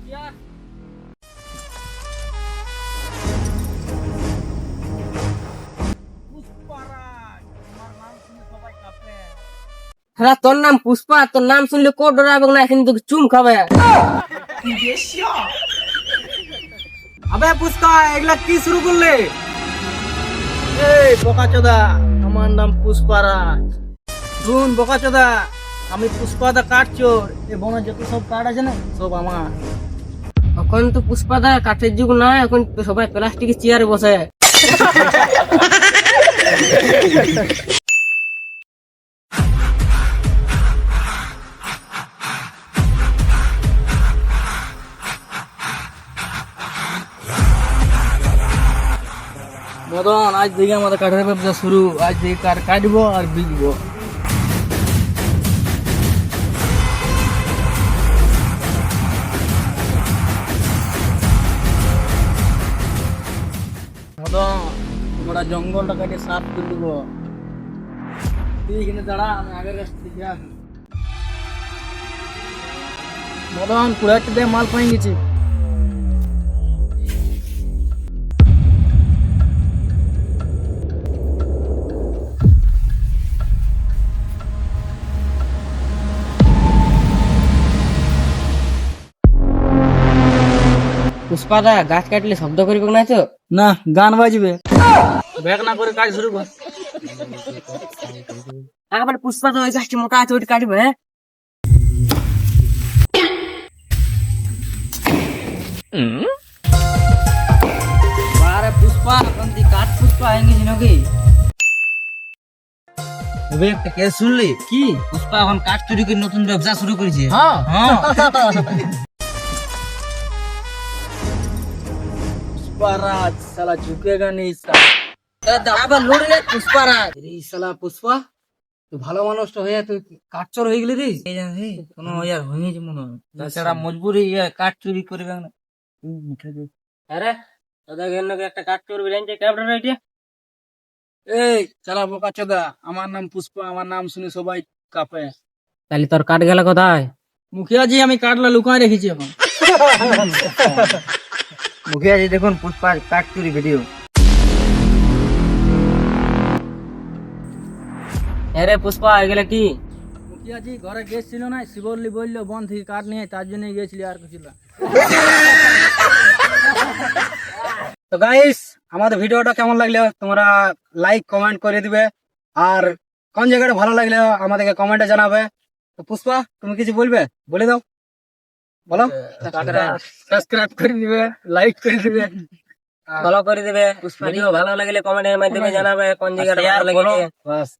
হ্যাঁ, তোর নাম পুষ্পা, তোর নাম শুনলে কোট ডরাবে না, এখন তোকে চুম খাবে। আবে পুষ্পা, এগুলা কি শুরু করলে? এই বোকাচোদা, আমার নাম পুষ্পারাজ। শুন বোকাচোদা, আমি পুষ্পাদা কাঠ চোর। এই বনে যত সব কাঠ আছে না, সব আমার। এখন তো পুষ্পাদা কাঠের যুগ নয়, এখন তো সবাই প্লাস্টিকের চেয়ারে বসে। মদন, আজ থেকে আমাদের কাঠের ব্যবসা শুরু। আজ থেকে কাঠ কাটবো আর বিকবো। মদন, আমরা জঙ্গলটা কেটে সাফ করে দেবো। তুই এখানে দাঁড়া, আমি আগের রাস্তা দেখে আসি। মদন, কুড়াইতে দিয়ে মাল পাই গেছি। পুষ্পাদা গাছ কাটলে শব্দ করবে না তো? না, গান বাজবে। ব্যাক না করে কাজ শুরু কর। একবার পুষ্পাদা ওই গাছটি মোটা আছে, ওইটা কাটবে। হ্যাঁ, আরে পুষ্পা, এখন তুই কাঠ পুষ্পা হয়ে গেছি নাকি? তবে একটা কেস শুনলি? কি? পুষ্পা এখন কাঠ চুরি করে নতুন ব্যবসা শুরু করেছে। হ্যাঁ পুষ্পারাজ সালা ঝুঁকেগা নেই। আবার লড়লে পুষ্পারাজ। এই সালা পুষ্পা, তুই ভালো মানুষটা হয়ে তুই কাঠচোর হয়ে গেলি রে। কোনো ইয়ার হয়েছে মনে হয়, তাছাড়া মজবুরি কাঠ চুরি করবে না। আরে দাদা কেন একটা কাঠ করবি জানছে ক্যাবটা এটা? এই সালা বোকাচোদা, আমার নাম পুষ্পা, আমার নাম শুনে সবাই কাঁপে। তাহলে তোর কাঠ গেল কোথায়? মুখিয়াজি, আমি কাঠলা লুকায় রেখেছি এখন। মুখিয়াজি দেখুন পুষ্পা কাঠ চুরি ভিডিও। আরে পুষ্পা এগুলা কি? মুখিয়াজি ঘরে গ্যাস ছিল না, শিবল্লি বললো বন থেকে কাঠ নিয়ে, তার জন্য গেছিলি, আর কিছু না। তো গাইস, আমাদের ভিডিওটা কেমন লাগলো তোমরা লাইক কমেন্ট করে দিবে, আর কোন জায়গাটা ভালো লাগলে আমাদেরকে কমেন্টে জানাবে। তো পুষ্পা, তুমি কিছু বলবে? বলে দাও, বলো। সাবস্ক্রাইব করে দিবে, লাইক করে দিবে, ফলো করে দেবে। ভিডিও ভালো লাগলে কমেন্টের মাধ্যমে জানাবে কোন জায়গাটা ভালো লাগে। বাস।